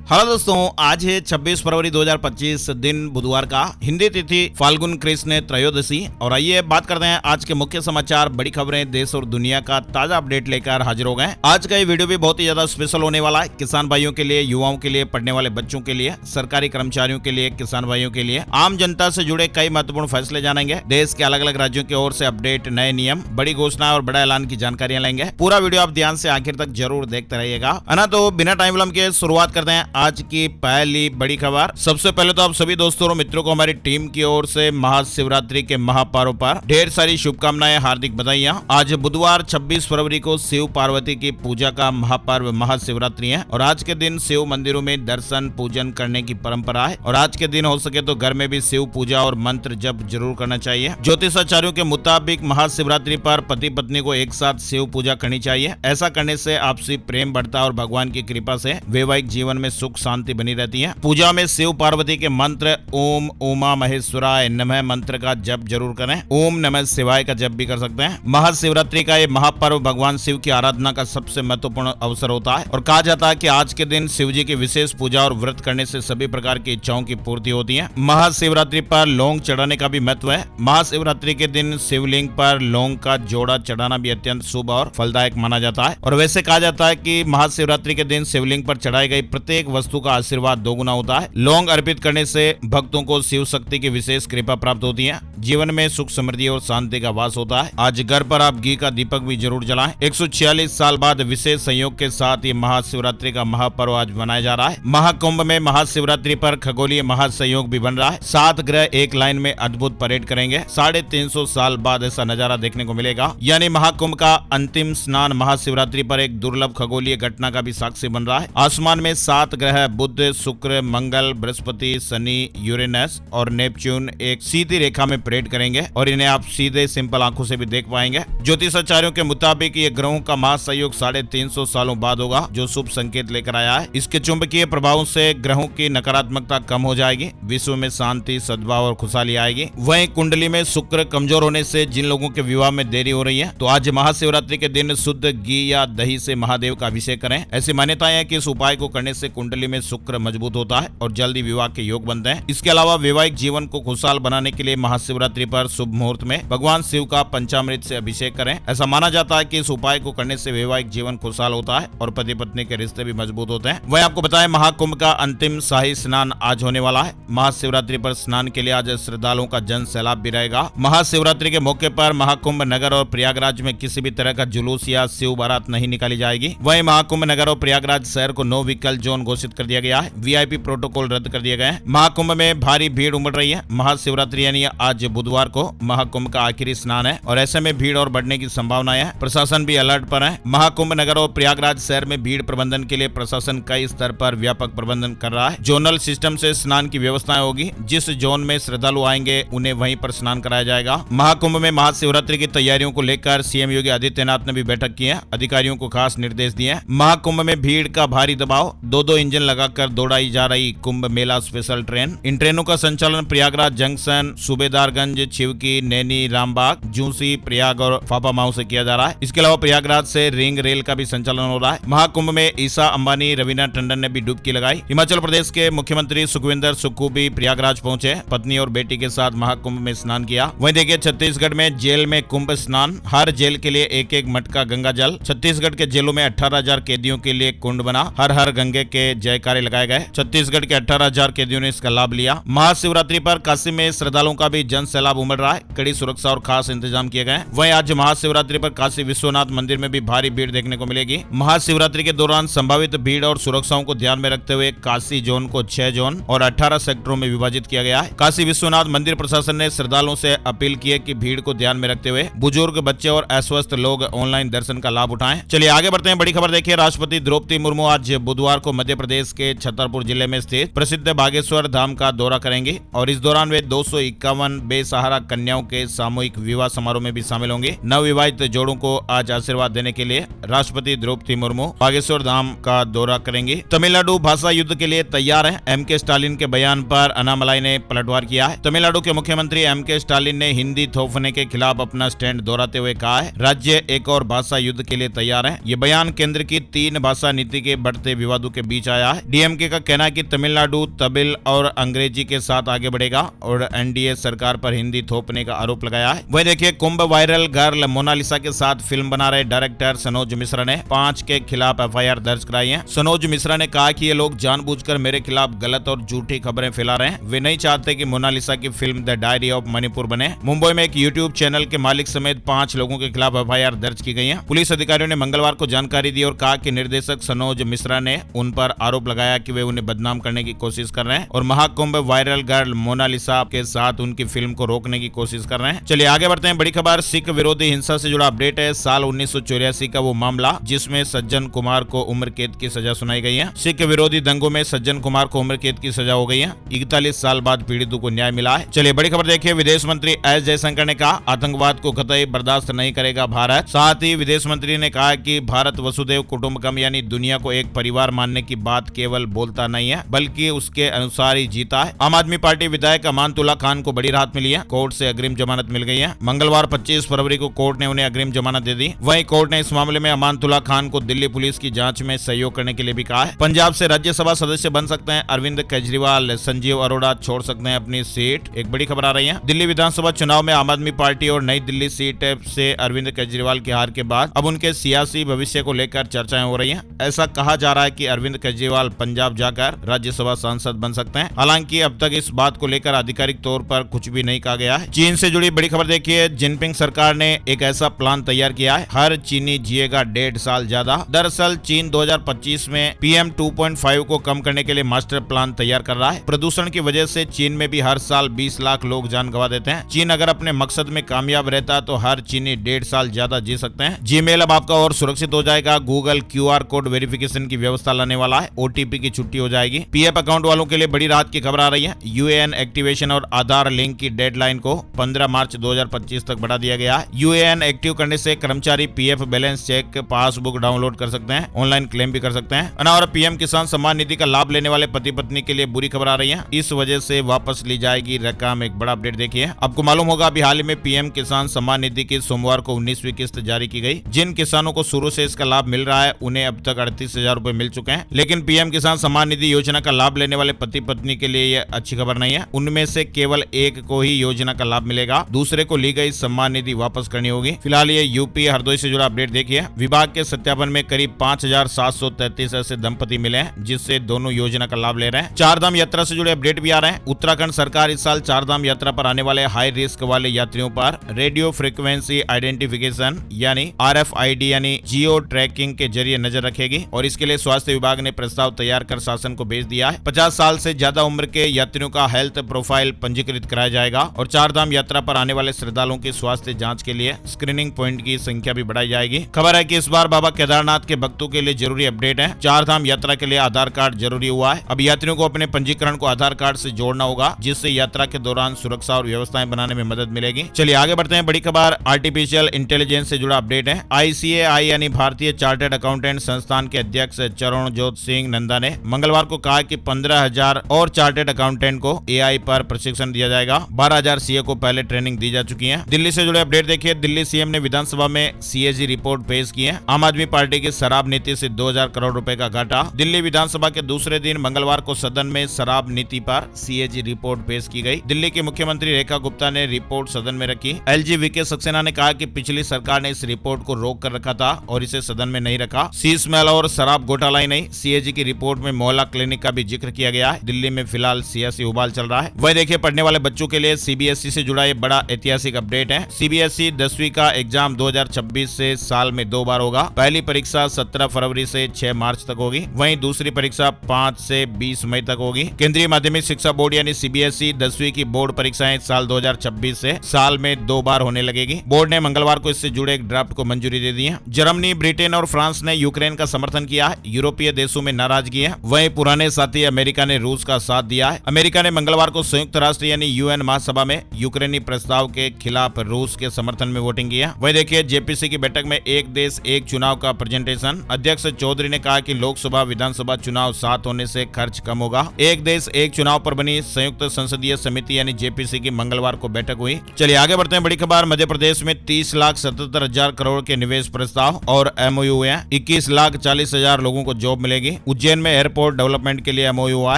Hello दोस्तों, आज है 26 फरवरी 2025 दिन बुधवार का। हिंदी तिथि फाल्गुन कृष्ण त्रयोदशी। और आइए बात करते हैं आज के मुख्य समाचार, बड़ी खबरें, देश और दुनिया का ताजा अपडेट लेकर हाजिर हो गए। आज का ये वीडियो भी बहुत ही ज्यादा स्पेशल होने वाला है। किसान भाइयों के लिए, युवाओं के लिए, पढ़ने वाले बच्चों के लिए, सरकारी कर्मचारियों के लिए, किसान भाइयों के लिए, आम जनता से जुड़े कई महत्वपूर्ण फैसले जानेंगे। देश के अलग अलग राज्यों की ओर से अपडेट, नए नियम, बड़ी घोषणा और बड़ा ऐलान की जानकारियां लेंगे। पूरा वीडियो आप ध्यान से आखिर तक जरूर देखते रहिएगा, है ना। तो बिना टाइम विलंब के शुरुआत करते हैं आज की पहली बड़ी खबर। सबसे पहले तो आप सभी दोस्तों और मित्रों को हमारी टीम की ओर से महाशिवरात्रि के महापर्व पर ढेर सारी शुभकामनाएं, हार्दिक बधाइयां। आज बुधवार 26 फरवरी को शिव पार्वती की पूजा का महापर्व महाशिवरात्रि है और आज के दिन शिव मंदिरों में दर्शन पूजन करने की परंपरा है। और आज के दिन हो सके तो घर में भी शिव पूजा और मंत्र जप जरूर करना चाहिए। ज्योतिषाचार्यों के मुताबिक महाशिवरात्रि पर पति पत्नी को एक साथ शिव पूजा करनी चाहिए। ऐसा करने से आपसी प्रेम बढ़ता है और भगवान की कृपा से वैवाहिक जीवन में सुख शांति बनी रहती है। पूजा में शिव पार्वती के मंत्र ओम उमा महेश्वराय नमः मंत्र का जप जरूर करें। ओम नमः शिवाय का जप भी कर सकते हैं। महाशिवरात्रि का ये महापर्व भगवान शिव की आराधना का सबसे महत्वपूर्ण अवसर होता है और कहा जाता है कि आज के दिन शिव जी की विशेष पूजा और व्रत करने से सभी प्रकार की इच्छाओं की पूर्ति होती है। महाशिवरात्रि पर लौंग चढ़ाने का भी महत्व है। महाशिवरात्रि के दिन शिवलिंग पर लौंग का जोड़ा चढ़ाना भी अत्यंत शुभ और फलदायक माना जाता है। और वैसे कहा जाता है कि महाशिवरात्रि के दिन शिवलिंग पर चढ़ाई गई प्रत्येक वस्तु का आशीर्वाद दोगुना होता है। लौंग अर्पित करने से भक्तों को शिव शक्ति की विशेष कृपा प्राप्त होती है। जीवन में सुख समृद्धि और शांति का वास होता है। आज घर पर आप घी का दीपक भी जरूर जलाएं। 146 साल बाद विशेष संयोग के साथ ये महाशिवरात्रि का महापर्व आज मनाया जा रहा है। महाकुंभ में महाशिवरात्रि पर खगोलीय महासंयोग भी बन रहा है। 7 ग्रह एक लाइन में अद्भुत परेड करेंगे। 350 साल बाद ऐसा नजारा देखने को मिलेगा। यानी महाकुंभ का अंतिम स्नान महाशिवरात्रि पर एक दुर्लभ खगोलीय घटना का भी साक्षी बन रहा है। आसमान में 7 ग्रह बुध, शुक्र, मंगल, बृहस्पति, शनि, यूरेनस और नेपच्यून एक सीधी रेखा में परेड करेंगे और इन्हें आप सीधे सिंपल आंखों से भी देख पाएंगे। ज्योतिषाचार्यों के मुताबिक ये ग्रहों का महासंयोग 350 सालों बाद होगा, जो शुभ संकेत लेकर आया है। इसके चुंबकीय प्रभाव से ग्रहों की नकारात्मकता कम हो जाएगी, विश्व में शांति, सद्भाव और खुशहाली आएगी। वहीं कुंडली में शुक्र कमजोर होने से जिन लोगों के विवाह में देरी हो रही है, तो आज महाशिवरात्रि के दिन शुद्ध घी या दही से महादेव का अभिषेक करें। ऐसी मान्यताएं है कि इस उपाय को करने से कुंडली में शुक्र मजबूत होता है और जल्दी विवाह के योग बनते हैं। इसके अलावा वैवाहिक जीवन को खुशहाल बनाने के लिए महाशिवरात्रि पर शुभ मुहूर्त में भगवान शिव का पंचामृत से अभिषेक करें। ऐसा माना जाता है कि इस उपाय को करने से वैवाहिक जीवन खुशहाल होता है और पति पत्नी के रिश्ते भी मजबूत होते हैं। वहीं आपको बताएं, महाकुंभ का अंतिम शाही स्नान आज होने वाला है। महाशिवरात्रि पर स्नान के लिए आज श्रद्धालुओं का जन सैलाब भी रहेगा। महाशिवरात्रि के मौके पर महाकुंभ नगर और प्रयागराज में किसी भी तरह का जुलूस या शिव बारात नहीं निकाली जाएगी। वहीं महाकुंभ नगर और प्रयागराज शहर को नो व्हीकल जोन घोषित कर दिया गया है। वीआईपी प्रोटोकॉल रद्द कर दिए गए हैं। महाकुंभ में भारी भीड़ उमड़ रही है। महाशिवरात्रि यानी आज बुधवार को महाकुंभ का आखिरी स्नान है और ऐसे में भीड़ और बढ़ने की संभावना है। प्रशासन भी अलर्ट पर है। महाकुंभ नगर और प्रयागराज शहर में भीड़ प्रबंधन के लिए प्रशासन कई स्तर पर व्यापक प्रबंधन कर रहा है। जोनल सिस्टम से स्नान की व्यवस्थाएं होगी। जिस जोन में श्रद्धालु आएंगे उन्हें वहीं पर स्नान कराया जाएगा। महाकुंभ में महाशिवरात्रि की तैयारियों को लेकर सीएम योगी आदित्यनाथ ने भी बैठक की है। अधिकारियों को खास निर्देश दिए। महाकुंभ में भीड़ का भारी दबाव, 2-2 इंजन लगाकर दौड़ाई जा रही कुंभ मेला स्पेशल ट्रेन। इन ट्रेनों का संचालन प्रयागराज जंक्शन, सूबेदारगंज, छिवकी, नैनी, रामबाग, जूसी, प्रयाग और फाफामाऊ से किया जा रहा है। इसके अलावा प्रयागराज से रिंग रेल का भी संचालन हो रहा है। महाकुंभ में ईसा अंबानी, रवीना टंडन ने भी डुबकी लगाई। हिमाचल प्रदेश के मुख्यमंत्री सुखविंदर सुक्खू भी प्रयागराज पहुंचे। पत्नी और बेटी के साथ महाकुंभ में स्नान किया। वहीं देखिए, छत्तीसगढ़ में जेल में कुंभ स्नान। हर जेल के लिए एक एक मटका गंगा जल। छत्तीसगढ़ के जेलों में 18,000 कैदियों के लिए कुंड बना। हर हर गंगे के जयकारे लगाए गए। छत्तीसगढ़ के 18,000 कैदियों ने इसका लाभ लिया। महाशिवरात्रि पर काशी में श्रद्धालुओं का भी जन सैलाब उमड़ रहा है। कड़ी सुरक्षा और खास इंतजाम किए गए। वहीं आज महाशिवरात्रि पर काशी विश्वनाथ मंदिर में भी भारी भीड़ देखने को मिलेगी। महाशिवरात्रि के दौरान संभावित भीड़ और सुरक्षाओं को ध्यान में रखते हुए काशी जोन को 6 जोन और 18 सेक्टरों में विभाजित किया गया है। काशी विश्वनाथ मंदिर प्रशासन ने श्रद्धालुओं से अपील की है कि भीड़ को ध्यान में रखते हुए बुजुर्ग, बच्चे और अस्वस्थ लोग ऑनलाइन दर्शन का लाभ उठाएं। चलिए आगे बढ़ते हैं। बड़ी खबर देखिए, राष्ट्रपति द्रौपदी मुर्मू आज बुधवार को मध्य प्रदेश के छतरपुर जिले में स्थित प्रसिद्ध बागेश्वर धाम का दौरा करेंगे और इस दौरान वे 251 बेसहारा कन्याओं के सामूहिक विवाह समारोह में भी शामिल होंगे। नवविवाहित जोड़ों को आज आशीर्वाद देने के लिए राष्ट्रपति द्रौपदी मुर्मू बागेश्वर धाम का दौरा करेंगी। तमिलनाडु भाषा युद्ध के लिए तैयार है। एमके स्टालिन के बयान पर अनामलाई ने पलटवार किया है। तमिलनाडु के मुख्यमंत्री एमके स्टालिन ने हिंदी थोपने के खिलाफ अपना स्टैंड दोहराते हुए कहा है, राज्य एक और भाषा युद्ध के लिए तैयार है। ये बयान केंद्र की 3 भाषा नीति के बढ़ते विवादों के बीच आया है। डीएमके का कहना है कि तमिलनाडु तमिल और अंग्रेजी के साथ आगे बढ़ेगा और एनडीए सरकार पर हिंदी थोपने का आरोप लगाया है। वही देखिए, कुंभ वायरल गर्ल मोनालिसा के साथ फिल्म बना रहे डायरेक्टर सनोज मिश्रा ने 5 के खिलाफ एफआईआर दर्ज कराई है। सनोज मिश्रा ने कहा कि ये लोग जानबूझकर मेरे खिलाफ गलत और झूठी खबरें फैला रहे हैं। वे नहीं चाहते कि मोनालिसा की film the diary of Manipur बने। मुंबई में एक यूट्यूब चैनल के मालिक समेत 5 लोगों के खिलाफ एफआईआर दर्ज की गई है। पुलिस अधिकारियों ने मंगलवार को जानकारी दी और कहा कि निर्देशक सनोज मिश्रा ने उन पर आरोप लगाया कि वे उन्हें बदनाम करने की कोशिश कर रहे हैं और महाकुंभ वायरल गर्ल मोनालिसा के साथ उनकी फिल्म को रोकने की कोशिश कर रहे हैं। चलिए आगे बढ़ते हैं। बड़ी खबर सिख विरोधी हिंसा से जुड़ा अपडेट है। साल 1984 का वो मामला जिसमें सज्जन कुमार को उम्र कैद की सजा सुनाई गई है। सिख विरोधी दंगों में सज्जन कुमार को उम्र कैद की सजा हो गई है। 41 साल बाद पीड़ितों को न्याय मिला है। चलिए बड़ी खबर देखिए। विदेश मंत्री एस जयशंकर ने कहा आतंकवाद को कतई बर्दाश्त नहीं करेगा भारत। साथ ही विदेश मंत्री ने कहा कि भारत वसुदेव कुटुंबकम यानी दुनिया को एक परिवार मानने की बात केवल बोलता नहीं है बल्कि उसके अनुसार ही जीता है। आम आदमी पार्टी विधायक अमानतुल्ला खान को बड़ी राहत मिली है। कोर्ट से अग्रिम जमानत मिल गई है। मंगलवार 25 फरवरी को कोर्ट ने उन्हें अग्रिम जमानत दे दी। वहीं कोर्ट ने इस मामले में अमानतुल्ला खान को दिल्ली पुलिस की जांच में सहयोग करने के लिए भी कहा है। पंजाब से राज्यसभा सदस्य बन सकते हैं अरविंद केजरीवाल। संजीव अरोड़ा छोड़ सकते हैं अपनी सीट। एक बड़ी खबर आ रही है। दिल्ली विधानसभा चुनाव में आम आदमी पार्टी और नई दिल्ली सीट से अरविंद केजरीवाल की हार के बाद अब उनके सियासी भविष्य को लेकर चर्चाएं हो रही हैं। ऐसा कहा जा रहा है कि अरविंद केजरीवाल पंजाब जाकर राज्यसभा सांसद बन सकते हैं। हालांकि अब तक इस बात को लेकर आधिकारिक तौर पर कुछ भी नहीं कहा गया है। चीन से जुड़ी बड़ी खबर देखिए। जिनपिंग सरकार ने एक ऐसा प्लान तैयार किया है, हर चीनी जिएगा 1.5 साल ज्यादा। दरअसल चीन 2025 में PM 2.5 को कम करने के लिए मास्टर प्लान तैयार कर रहा है। प्रदूषण की वजह से चीन में भी हर साल 20 लाख लोग जान गंवा देते हैं। चीन अगर अपने मकसद में कामयाब रहता तो हर चीनी 1.5 साल ज्यादा जी सकते हैं। जीमेल अब आपका और सुरक्षित हो जाएगा। गूगल QR कोड वेरिफिकेशन की व्यवस्था लाने वाला है। OTP की छुट्टी हो जाएगी। PF अकाउंट वालों के लिए बड़ी राहत की खबर आ रही है। UAN एक्टिवेशन और आधार लिंक की डेडलाइन को 15 मार्च 2025 तक बढ़ा दिया गया है। UAN एक्टिव करने से कर्मचारी PF balance check passbook download कर सकते हैं, ऑनलाइन क्लेम भी कर सकते हैं। और PM किसान सम्मान निधि का लाभ लेने वाले पति पत्नी के लिए बुरी खबर आ रही है। इस वजह से वापस ली जाएगी रकम। एक बड़ा अपडेट देखिए। आपको मालूम होगा अभी हाल ही में PM किसान सम्मान निधि की सोमवार को 19वीं किस्त जारी की गई। जिन किसानों को शुरू से इसका लाभ मिल रहा है उन्हें अब तक 38,000 रुपए मिल चुके हैं। लेकिन PM किसान सम्मान निधि योजना का लाभ लेने वाले पति पत्नी के लिए यह अच्छी खबर नहीं है। उनमें से केवल एक को ही योजना का लाभ मिलेगा, दूसरे को ली गई सम्मान निधि वापस करनी होगी। फिलहाल ये यूपी हरदोई से जुड़ा अपडेट देखिए। विभाग के सत्यापन में करीब 5,733 ऐसे दंपति मिले हैं जिससे दोनों योजना का लाभ ले रहे हैं। चारधाम यात्रा से जुड़े अपडेट भी आ रहे हैं। उत्तराखंड सरकार इस साल चारधाम यात्रा पर आने वाले हाई रिस्क वाले यात्रियों पर रेडियो फ्रीक्वेंसी आइडेंटिफिकेशन यानी RFID यानी जियो ट्रैकिंग के जरिए नजर रखेगी और इसके लिए स्वास्थ्य विभाग ने प्रस्ताव तैयार कर शासन को भेज दिया है। 50 साल से ज्यादा उम्र के यात्रियों का हेल्थ प्रोफाइल पंजीकृत कराया जाएगा और चारधाम यात्रा पर आने वाले श्रद्धालुओं की स्वास्थ्य जांच के लिए स्क्रीनिंग पॉइंट की संख्या भी बढ़ाई जाएगी। खबर है कि इस बार बाबा केदारनाथ के भक्तों के लिए जरूरी अपडेट है। चारधाम यात्रा के लिए आधार कार्ड जरूरी हुआ है। अब यात्रियों को अपने पंजीकरण को आधार कार्ड से जोड़ना होगा जिससे यात्रा के दौरान सुरक्षा और व्यवस्थाएं बनाने में मदद मिलेगी। चलिए आगे बढ़ते हैं। बड़ी खबर आर्टिफिशियल इंटेलिजेंस से जुड़ा अपडेट है। ICAI यानी भारतीय चार्टर्ड अकाउंटेंट संस्थान के अध्यक्ष चरणजोत सिंह नंदा ने मंगलवार को कहा कि 15,000 और चार्टर्ड अकाउंटेंट को AI पर प्रशिक्षण दिया जाएगा। 12,000 CA को पहले ट्रेनिंग दी जा चुकी है। दिल्ली से जुड़े अपडेट देखिए। दिल्ली CM ने विधानसभा में CAG रिपोर्ट पेश की है। आम आदमी पार्टी की शराब नीति से 2,000 करोड़ रुपए का घाटा। दिल्ली विधानसभा के दूसरे दिन मंगलवार को सदन में शराब नीति पर CAG रिपोर्ट पेश की गई। दिल्ली की मुख्यमंत्री रेखा गुप्ता ने रिपोर्ट सदन में रखी। LG VK सक्सेना ने कहा कि पिछली सरकार ने इस रिपोर्ट को रोक कर रखा था और इसे सदन में नहीं रखा। शीश महल और शराब घोटाला ही नहीं, CAG की रिपोर्ट में मोहल्ला क्लिनिक का भी जिक्र किया गया है। दिल्ली में फिलहाल सियासी उबाल चल रहा है। वह देखिए पढ़ने वाले बच्चों के लिए CBSE से जुड़ा ये बड़ा ऐतिहासिक अपडेट है। CBSE 10वीं का एग्जाम 2026 से साल में 2 बार होगा। पहली परीक्षा 17 फरवरी से 6 मार्च तक होगी। वहीं दूसरी परीक्षा 5 से 20 मई तक होगी। केंद्रीय माध्यमिक शिक्षा बोर्ड यानी CBSE 10वीं की बोर्ड परीक्षाएं साल 2026 से साल में 2 बार होने लगेगी। बोर्ड ने मंगलवार को इससे जुड़े एक ड्राफ्ट को मंजूरी दे दी है। जर्मनी, ब्रिटेन और फ्रांस ने यूक्रेन का समर्थन किया है। यूरोपीय देशों में नाराजगी है। वहीं पुराने साथी अमेरिका ने रूस का साथ दिया है। अमेरिका ने मंगलवार को संयुक्त राष्ट्र यानी UN महासभा में यूक्रेनी प्रस्ताव के खिलाफ रूस के समर्थन में वोटिंग की है। वही देखिए JPC की बैठक में एक देश एक चुनाव का प्रेजेंटेशन। अध्यक्ष चौधरी ने कहा कि लोकसभा विधानसभा चुनाव साथ होने से खर्च कम होगा। एक देश एक चुनाव पर बनी संयुक्त संसदीय समिति यानी JPC की मंगलवार को बैठक हुई। चलिए आगे बढ़ते हैं। बड़ी खबर मध्य प्रदेश में 30,77,000 करोड़ के निवेश प्रस्ताव और MOU है। 21,40,000 लोगों को जॉब मिलेगी। उज्जैन में एयरपोर्ट डेवलपमेंट के लिए एमओयू हुआ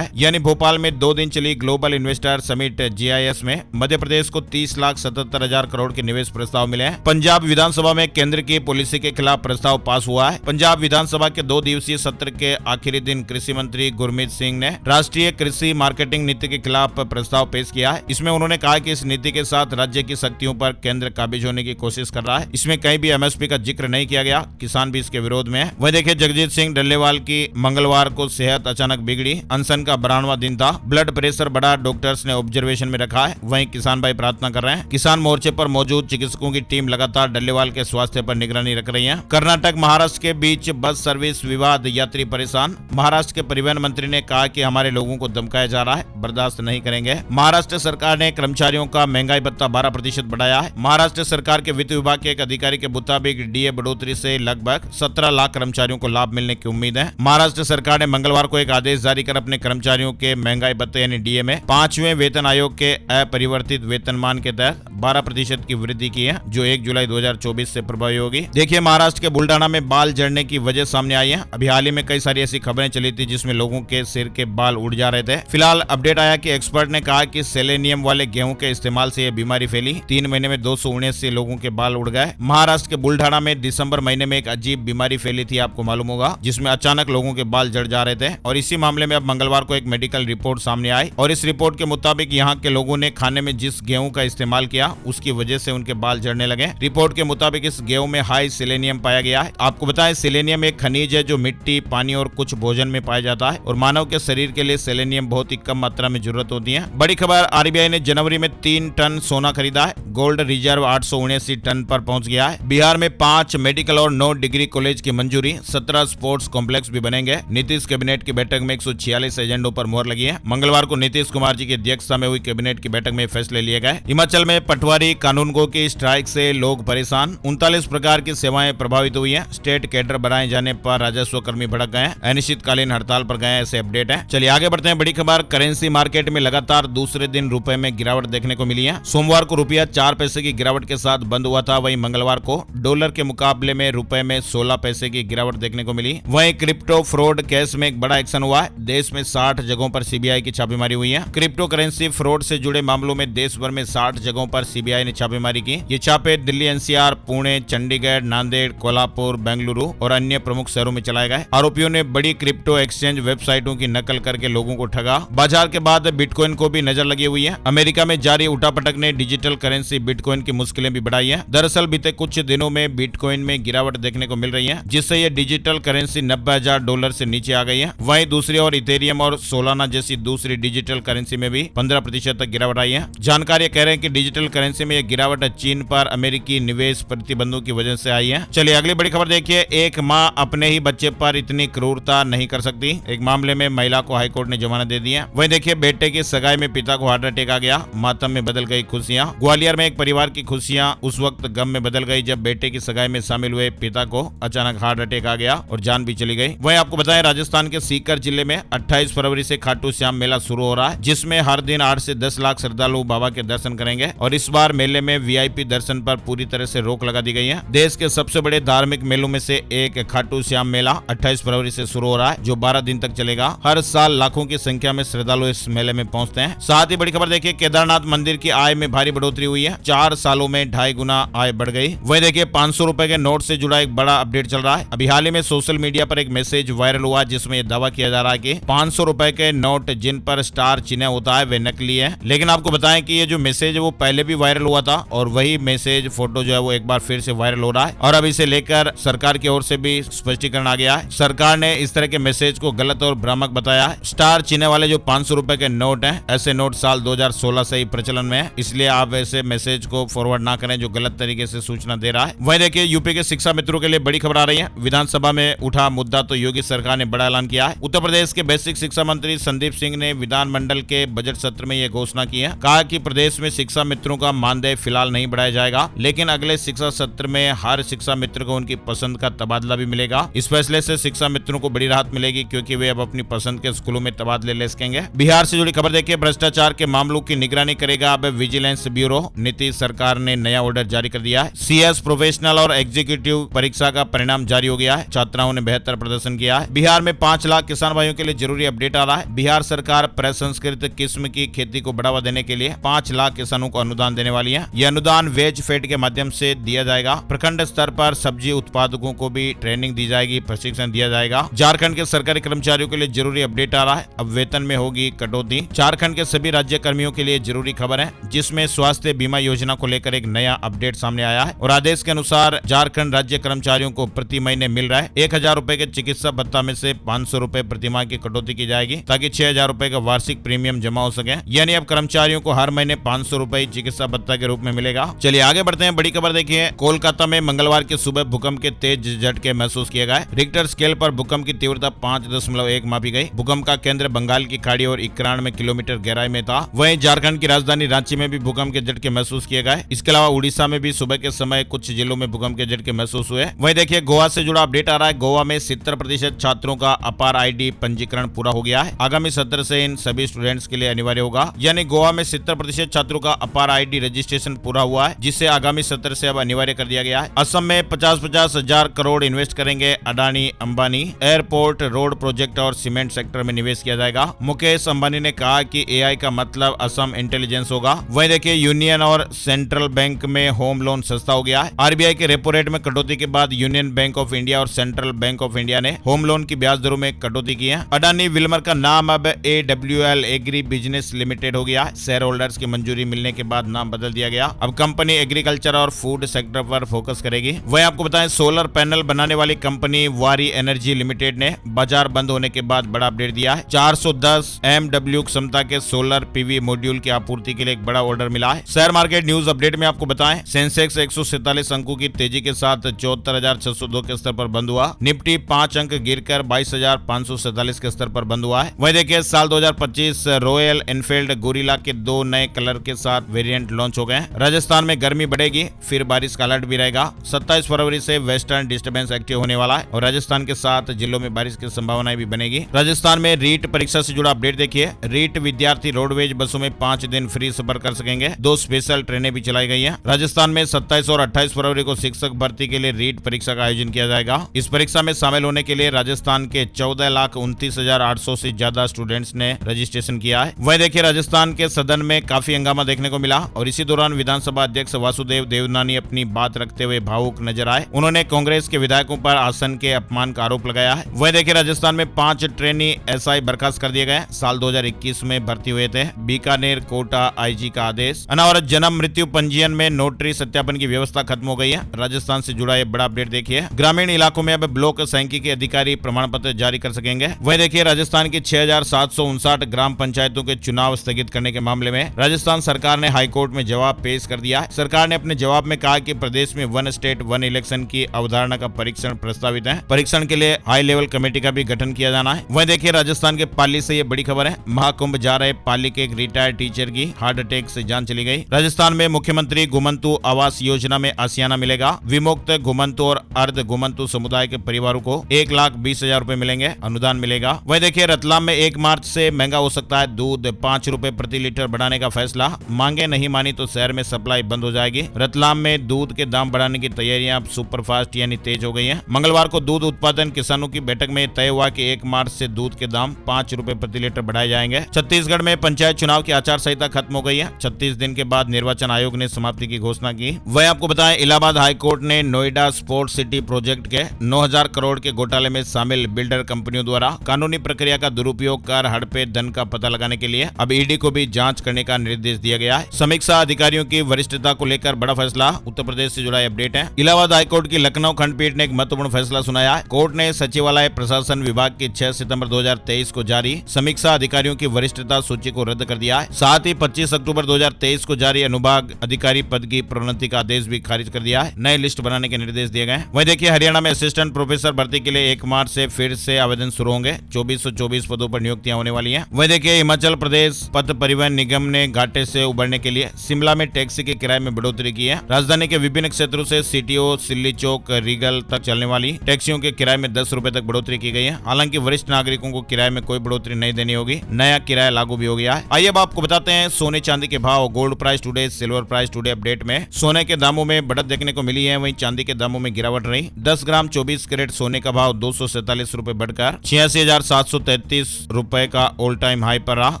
है। यानी भोपाल में 2 दिन चली ग्लोबल इन्वेस्टर समिट GIS में मध्य प्रदेश को 30,77,000 करोड़ के निवेश प्रस्ताव मिले हैं। पंजाब विधानसभा में केंद्र की पॉलिसी के खिलाफ प्रस्ताव पास हुआ है। पंजाब विधानसभा के 2 दिवसीय सत्र के आखिरी दिन कृषि मंत्री गुरमीत सिंह ने राष्ट्रीय कृषि मार्केटिंग नीति के खिलाफ प्रस्ताव पेश किया है। इसमें उन्होंने कहा कि इस नीति के साथ राज्य की शक्तियों पर केंद्र काबिज होने की कोशिश कर रहा है। इसमें कहीं भी MSP का जिक्र नहीं किया गया। किसान भी इसके विरोध में है। वही देखिए, जगजीत सिंह डल्लेवाल की मंगलवार को सेहत अचानक बिगड़ी। अनशन का 12वां दिन था। ब्लड प्रेशर बढ़ा, डॉक्टर्स ने ऑब्जर्वेशन में रखा है। वहीं किसान भाई प्रार्थना कर रहे हैं। किसान मोर्चे पर मौजूद चिकित्सकों की टीम लगातार डल्लेवाल के स्वास्थ्य पर निगरानी रख रही है। कर्नाटक महाराष्ट्र के बीच बस सर्विस विवाद, यात्री परेशान। महाराष्ट्र के परिवहन मंत्री ने कहा कि हमारे लोगों को धमकाया जा रहा है, बर्दाश्त नहीं करेंगे। महाराष्ट्र सरकार ने कर्मचारियों का महंगाई भत्ता 12% बढ़ाया है। महाराष्ट्र सरकार के वित्त विभाग के एक अधिकारी के मुताबिक DA बढ़ोतरी से लगभग 17 लाख कर्मचारियों को लाभ मिलने की उम्मीद है। महाराष्ट्र सरकार ने मंगलवार को एक आदेश जारी कर अपने कर्मचारियों के महंगाई भत्ते यानी DA में 5वें वेतन आयोग के अपरिवर्तित वेतनमान के तहत 12% की वृद्धि की है, जो 1 जुलाई 2024 से प्रभावी होगी। देखिए, महाराष्ट्र के बुल्डाना में बाल झड़ने की वजह सामने आई है। अभी हाल ही में कई सारी ऐसी खबरें चली थी जिसमें लोगों के सिर के बाल उड़ जा रहे थे। फिलहाल अपडेट आया कि एक्सपर्ट ने कहा कि सेलेनियम वाले गेहूं के इस्तेमाल से यह बीमारी फैली। 3 महीने में 279 लोगों के बाल उड़ गए। महाराष्ट्र के बुल्डाना में दिसंबर महीने में एक अजीब बीमारी फैली थी, आपको मालूम होगा, जिसमें अचानक लोगों के बाल झड़ जा रहे थे। और इसी मामले में अब मंगलवार को एक मेडिकल रिपोर्ट सामने आई और इस रिपोर्ट के मुताबिक यहाँ के लोगों ने खाने में जिस गेहूं का इस्तेमाल किया उसकी वजह से उनके बाल झड़ने लगे। रिपोर्ट के मुताबिक इस गेहूं में हाई सेलेनियम पाया गया है। आपको बताएं, सेलेनियम एक खनिज है जो मिट्टी, पानी और कुछ भोजन में पाया जाता है और मानव के शरीर के लिए सेलेनियम बहुत ही कम मात्रा में जरूरत होती है। बड़ी खबर, RBI ने जनवरी में 3 टन सोना खरीदा है। गोल्ड रिजर्व 879 टन पर पहुंच गया है। बिहार में 5 मेडिकल और 9 डिग्री कॉलेज की मंजूरी। 17 स्पोर्ट्स कॉम्प्लेक्स भी बनेंगे। नीतीश कैबिनेट की बैठक में 146 एजेंडों पर मोहर लगी है। मंगलवार को नीतीश कुमार जी की अध्यक्षता में हुई कैबिनेट की बैठक में फैसले लिए गए। हिमाचल में पटवारी कानूनगो की स्ट्राइक से लोग परेशान। 39 प्रकार की सेवाएं प्रभावित हुई है। स्टेट कैडर बनाए जाने पर राजस्व कर्मी भड़क गए। अनिश्चितकालीन हड़ताल पर गए, ऐसे अपडेट है। चलिए आगे बढ़ते हैं। बड़ी खबर, करेंसी मार्केट में लगातार दूसरे दिन रुपए में गिरावट देखने को मिली है। सोमवार को रुपया 4 पैसे की गिरावट के साथ बंद हुआ था। वहीं मंगलवार को डॉलर के मुकाबले में रुपए में 16 पैसे की गिरावट देखने को मिली। वहीं क्रिप्टो फ्रॉड केस में एक बड़ा एक्शन हुआ है। देश में 60 जगहों पर CBI की छापेमारी हुई है। क्रिप्टो करेंसी फ्रॉड से जुड़े मामलों में देश भर में 60 जगहों पर CBI ने छापेमारी की। ये छापे दिल्ली NCR, पुणे, चंडीगढ़, नांदेड़, कोल्हापुर, बेंगलुरु और अन्य प्रमुख शहरों में चलाए गए। आरोपियों ने बड़ी क्रिप्टो एक्सचेंज वेबसाइटों की नकल करके लोगों को ठगा। बाजार के बाद बिटकॉइन को भी नजर लगी हुई है। अमेरिका में जारी उठापटक ने डिजिटल करेंसी बिटकॉइन की मुश्किलें भी बढ़ाई है। दरअसल बीते कुछ दिनों में बिटकॉइन में गिरावट देखने को मिल रही है, जिससे ये डिजिटल करेंसी $90,000 से नीचे आ गई है। वहीं दूसरी ओर इथेरियम और सोलाना जैसी दूसरी डिजिटल करेंसी में भी 15% तक गिरावट आई है। जानकारी कह रहे हैं कि डिजिटल करेंसी में यह गिरावट चीन पर अमेरिकी निवेश प्रतिबंधों की वजह से आई है। चलिए अगली बड़ी खबर देखिए। एक माँ अपने ही बच्चे पर इतनी क्रूरता नहीं कर सकती। एक मामले में महिला को हाईकोर्ट ने जमानत दे दी है। वहीं देखिए, बेटे की सगाई में पिता को हार्ट अटैक आ गया। मातम में बदल गई खुशियां। ग्वालियर में एक परिवार की खुशियां उस वक्त गम में बदल गई जब बेटे की सगाई में शामिल हुए पिता को अचानक हार्ट अटैक आ गया और जान भी चली गई। वहीं आपको बताएं, राजस्थान के सीकर जिले में 28 फरवरी से खाटू श्याम मेला शुरू हो रहा है, जिसमें हर दिन 8 से 10 लाख श्रद्धालु बाबा के दर्शन करेंगे। और इस बार मेले में VIP दर्शन पर पूरी तरह से रोक लगा दी गई है। देश के सबसे बड़े धार्मिक मेलों में से एक खाटू श्याम मेला 28 फरवरी से शुरू हो रहा है, जो 12 दिन तक चलेगा। हर साल लाखों की संख्या में श्रद्धालु इस मेले में पहुंचते हैं। साथ ही बड़ी खबर देखिए, केदारनाथ मंदिर की आय में भारी बढ़ोतरी हुई है। 4 सालों में 2.5 गुना आय बढ़ गई। वही देखिए, 500 रुपए के नोट से जुड़ा एक बड़ा अपडेट चल रहा है। अभी हाल ही में सोशल मीडिया पर एक मैसेज वायरल हुआ जिसमें यह दावा किया जा रहा है कि 500 रुपए के नोट जिन पर स्टार चिन्ह होता है वे नकली है। लेकिन आपको बताएं कि ये जो मैसेज है वो पहले भी वायरल हुआ था और वही मैसेज फोटो जो है वो एक बार फिर से वायरल हो रहा है और अब इसे लेकर सरकार की ओर से भी स्पष्टीकरण आ गया है। सरकार ने इस तरह के मैसेज को गलत और भ्रामक बताया है। स्टार चिन्ह वाले जो 500 रुपए के नोट हैं, ऐसे नोट साल 2016 से ही प्रचलन में है, इसलिए आप ऐसे मैसेज को फॉरवर्ड ना करें जो गलत तरीके से सूचना दे रहा है। वहीं देखिए, यूपी के शिक्षा मित्रों के लिए बड़ी खबर आ रही है। विधानसभा में उठा मुद्दा तो योगी सरकार ने बड़ा ऐलान किया है। उत्तर प्रदेश के बेसिक शिक्षा मंत्री संदीप सिंह ने विधानमंडल के बजट सत्र में यह घोषणा की है। कहा कि प्रदेश में शिक्षा मित्रों का मानदेय फिलहाल नहीं बढ़ाया जाएगा, लेकिन अगले शिक्षा सत्र में हर शिक्षा मित्र को उनकी पसंद का तबादला भी मिलेगा। इस फैसले से शिक्षा मित्रों को बड़ी राहत मिलेगी क्योंकि वे अब अपनी पसंद के स्कूलों में तबादले ले सकेंगे। बिहार से जुड़ी खबर देखिए, भ्रष्टाचार के मामलों की निगरानी करेगा अब विजिलेंस ब्यूरो। नीतीश सरकार ने नया ऑर्डर जारी कर दिया है। CS प्रोफेशनल और एग्जीक्यूटिव परीक्षा का परिणाम जारी हो गया है। छात्राओं ने बेहतर प्रदर्शन किया है। बिहार में 5 लाख किसान भाइयों के लिए जरूरी अपडेट आ रहा है। बिहार सरकार प्रसंस्कृत किस्म की खेती को बढ़ावा देने के लिए 5 लाख किसानों को अनुदान देने वाली है। यह अनुदान वेज फेड के माध्यम से दिया जाएगा। प्रखंड स्तर पर सब्जी उत्पादकों को भी ट्रेनिंग दी जाएगी, प्रशिक्षण दिया जाएगा। झारखंड के सरकारी कर्मचारियों के लिए जरूरी अपडेट आ रहा है। अब वेतन में होगी कटौती। झारखंड के सभी राज्य कर्मियों के लिए जरूरी खबर है, जिसमें स्वास्थ्य बीमा योजना को लेकर एक नया अपडेट सामने आया है और आदेश के अनुसार झारखंड राज्य कर्मचारियों को प्रति महीने मिल रहा है 1,000 रुपए के चिकित्सा भत्ता में से 500 रुपए प्रति माह की कटौती की जाएगी, ताकि 6,000 रुपए का वार्षिक प्रीमियम जमा हो सके। यानी अब कर्मचारियों को हर महीने 500 रुपए चिकित्सा भत्ता के रूप में मिलेगा। चलिए आगे बढ़ते हैं। बड़ी खबर देखिए, कोलकाता में मंगलवार की सुबह भूकंप के तेज झटके महसूस किए गए। रिक्टर स्केल पर भूकंप की तीव्रता 5.1 मापी गई। भूकंप का केंद्र बंगाल की खाड़ी और 91 किलोमीटर गहराई में था। वहीं झारखंड की राजधानी रांची में भी भूकंप के झटके महसूस किए गए। इसके अलावा उड़ीसा में भी सुबह के समय कुछ जिलों में भूकंप के झटके महसूस हुए। वहीं देखिए, गोवा से जुड़ा अपडेट आ रहा है। गोवा में 70% छात्रों का अपार आईडी पंजीकरण पूरा हो गया है। आगामी सत्र से इन सभी स्टूडेंट्स के लिए अनिवार्य होगा। यानी गोवा में 70% छात्रों का अपार आईडी रजिस्ट्रेशन पूरा हुआ है, जिसे आगामी सत्र से अब अनिवार्य कर दिया गया है। असम में 50-50 हजार करोड़ इन्वेस्ट करेंगे Adani Ambani. Airport, road project और सीमेंट सेक्टर में निवेश किया जाएगा। मुकेश अंबानी ने कहा कि एआई का मतलब असम इंटेलिजेंस होगा। वहीं देखिए, यूनियन और सेंट्रल बैंक में होम लोन सस्ता हो गया है। आरबीआई के रेपो रेट में कटौती के बाद यूनियन बैंक ऑफ इंडिया और सेंट्रल बैंक ऑफ इंडिया ने होम लोन की ब्याज दरों में कटौती की है। अडानी विल्मर का नाम अब AWL एग्री बिजनेस लिमिटेड हो गया है। शेयर होल्डर्स की मंजूरी मिलने के बाद नाम बदल दिया गया। अब कंपनी एग्रीकल्चर और फूड सेक्टर पर फोकस करेगी। वहीं आपको बताएं, सोलर पैनल बनाने वाली कंपनी वारी एनर्जी लिमिटेड ने बाजार बंद होने के बाद बड़ा अपडेट दिया है। 410 MW क्षमता के सोलर PV मॉड्यूल की आपूर्ति के लिए एक बड़ा ऑर्डर मिला है। शेयर मार्केट न्यूज अपडेट में आपको बताएं, सेंसेक्स 147 अंकों की तेजी के साथ 74,602 के स्तर पर बंद हुआ। निफ्टी 5 अंक गिरकर 22,547 के स्तर पर बंद हुआ है। वहीं देखिए, साल 2025 रॉयल एनफील्ड गोरिल्ला के 2 नए कलर के साथ वेरिएंट लॉन्च हो गए। राजस्थान में गर्मी बढ़ेगी, फिर बारिश का अलर्ट भी रहेगा। 27 फरवरी से वेस्टर्न डिस्टर्बेंस एक्टिव होने वाला है और राजस्थान के 7 जिलों में बारिश की संभावनाएं भी बनेगी। राजस्थान में रीट परीक्षा से जुड़ा अपडेट देखिए। रीट विद्यार्थी रोडवेज बसों में 5 दिन फ्री सफर कर सकेंगे। 2 स्पेशल ट्रेनें भी चलाई गई हैं। राजस्थान में 27 और 28 फरवरी को शिक्षक भर्ती के लिए रीट परीक्षा का आयोजन किया जाएगा। इस परीक्षा में शामिल होने के लिए राजस्थान के 14,29,800 से ज्यादा स्टूडेंट्स ने रजिस्ट्रेशन किया है। वहीं देखिए, राजस्थान के सदन में काफी हंगामा देखने को मिला और इसी दौरान विधानसभा अध्यक्ष वासुदेव देवनानी अपनी बात रखते हुए भावुक नजर आए। उन्होंने कांग्रेस के विधायकों पर आसन के अपमान का आरोप लगाया है। वहीं देखिए, राजस्थान में 5 ट्रेनी SI बर्खास्त कर दिए गए। साल 2021 में भर्ती हुए थे। बीकानेर कोटा IG का आदेश। अनावरत जन्म मृत्यु पंजीयन में नोटरी सत्यापन की व्यवस्था खत्म हो गई है। राजस्थान से जुड़ा एक बड़ा अपडेट देखिए। ग्रामीण इलाकों में अब ब्लॉक सांख्यिकी अधिकारी प्रमाण पत्र जारी कर सकेंगे। वहीं देखिए, राजस्थान की 6,759 ग्राम पंचायतों के चुनाव स्थगित करने के मामले में राजस्थान सरकार ने हाईकोर्ट में जवाब पेश कर दिया है। सरकार ने अपने जवाब में कहा कि प्रदेश में 1 स्टेट 1 इलेक्शन की अवधारणा का परीक्षण प्रस्तावित है। परीक्षण के लिए हाई लेवल कमेटी का भी गठन किया जाना है। वहीं देखिए, राजस्थान के पाली से ये बड़ी खबर है। महाकुंभ जा रहे पाली के एक रिटायर्ड टीचर की हार्ट अटैक से जान चली गई। राजस्थान में मुख्यमंत्री घुमंतु आवास योजना में आसियाना मिलेगा। विमुक्त घुमंतु और अर्ध घुमंतु समुदाय के परिवारों को 1,20,000 रुपए मिलेंगे, अनुदान मिलेगा। वहीं देखिए, रतलाम में 1 मार्च से महंगा हो सकता है दूध। 5 रुपए प्रति लीटर बढ़ाने का फैसला। मांगे नहीं मानी तो शहर में सप्लाई बंद हो जाएगी। रतलाम में दूध के दाम बढ़ाने की तैयारियां अब सुपरफास्ट यानी तेज हो गई हैं। मंगलवार को दूध उत्पादन किसानों की बैठक में तय हुआ कि 1 मार्च से दूध के दाम 5 रुपए प्रति लीटर बढ़ाए जाएंगे। छत्तीसगढ़ में पंचायत चुनाव की आचार संहिता खत्म हो गई है। 36 दिन के बाद निर्वाचन आयोग ने समाप्ति की घोषणा की। वह आपको बताएं, इलाहाबाद हाईकोर्ट ने नोएडा स्पोर्ट सिटी प्रोजेक्ट के 9,000 करोड़ के घोटाले में शामिल बिल्डर कंपनियों द्वारा कानूनी प्रक्रिया का दुरुपयोग कर हड़पे धन का पता लगाने के लिए अब ईडी को भी जांच करने का निर्देश दिया गया है। समीक्षा अधिकारियों की वरिष्ठता को लेकर बड़ा फैसला। उत्तर प्रदेश से जुड़ा अपडेट है। इलाहाबाद हाईकोर्ट की लखनऊ खंडपीठ ने एक महत्वपूर्ण फैसला सुनाया है। कोर्ट ने सचिवालय प्रशासन विभाग की 6 सितंबर 2023 को जारी समीक्षा अधिकारियों की वरिष्ठता सूची को रद्द कर दिया है। साथ ही 25 अक्टूबर 2023 को जारी अनुभाग अधिकारी पद की प्रोन्नति का आदेश भी खारिज कर दिया है। नए लिस्ट बनाने के निर्देश दिए गए। वहीं देखिए, हरियाणा में असिस्टेंट प्रोफेसर भर्ती के लिए 1 मार्च से फिर से आवेदन शुरू होंगे। 2424 पदों पर नियुक्तियां होने वाली हैं। वहीं देखिए, हिमाचल प्रदेश पथ परिवहन निगम ने घाटे से उबरने के लिए शिमला में टैक्सी के किराए में बढ़ोतरी की है। राजधानी के विभिन्न क्षेत्रों से CTO, सिल्ली चौक, रीगल तक चलने वाली टैक्सियों के किराए में 10 रुपए तक बढ़ोतरी की गई है। हालांकि वरिष्ठ नागरिकों को किराए में कोई बढ़ोतरी नहीं देनी होगी। नया किराया लागू भी हो गया है। आइए अब आपको बताते हैं सोने चांदी के भाव। Gold price today, silver price today update में सोने के दामों में बढ़त देखने को मिली है, वहीं चांदी के दामों में गिरावट रही। 10 ग्राम 24 कैरेट सोने का भाव 2 ₹47 बढ़कर 86,733 रुपए का ऑल टाइम हाई पर रहा।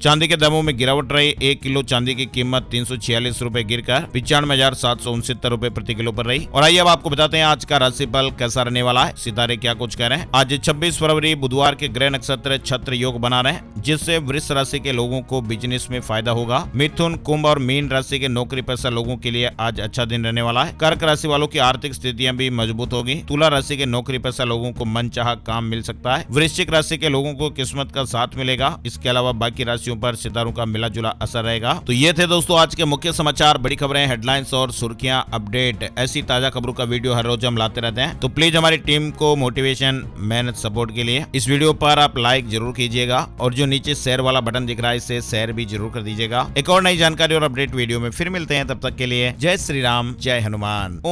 चांदी के दामों में गिरावट रही। 1 किलो चांदी की कीमत 346 रुपए गिरकर 95,769 रुपए प्रति किलो पर रही। और आइए अब आपको बताते हैं आज का राशिफल कैसा रहने वाला है, सितारे क्या कुछ कह रहे हैं। आज 26 फरवरी बुधवार के ग्रह नक्षत्र छत्र योग बना रहे हैं, जिससे वृष राशि के लोगों को बिजनेस में फायदा होगा। मिथुन, कुंभ और मीन राशि के नौकरी पेशा लोगों के लिए आज अच्छा दिन रहने वाला है। कर्क राशि वालों की आर्थिक स्थितियां भी मजबूत होगी। तुला राशि के नौकरी पेशा लोगों को मनचाहा काम मिल सकता है। वृश्चिक राशि के लोगों को किस्मत का साथ मिलेगा। इसके अलावा बाकी राशियों पर सितारों का मिला जुला असर रहेगा। तो ये थे दोस्तों आज के मुख्य समाचार, बड़ी खबरें, हेडलाइंस और सुर्खियां, अपडेट। ऐसी ताजा खबरों का वीडियो हर रोज हम लाते रहते हैं, तो प्लीज हमारी टीम को मोटिवेशन, मेहनत, सपोर्ट के लिए इस वीडियो पर आप लाइक जरूर कीजिएगा और जो नीचे शेयर वाला बटन दिख रहा है इसे शेयर भी जरूर कर दीजिएगा। एक और नई जानकारी और अपडेट वीडियो में फिर मिलते हैं, तब तक के लिए जय श्री राम, जय हनुमान।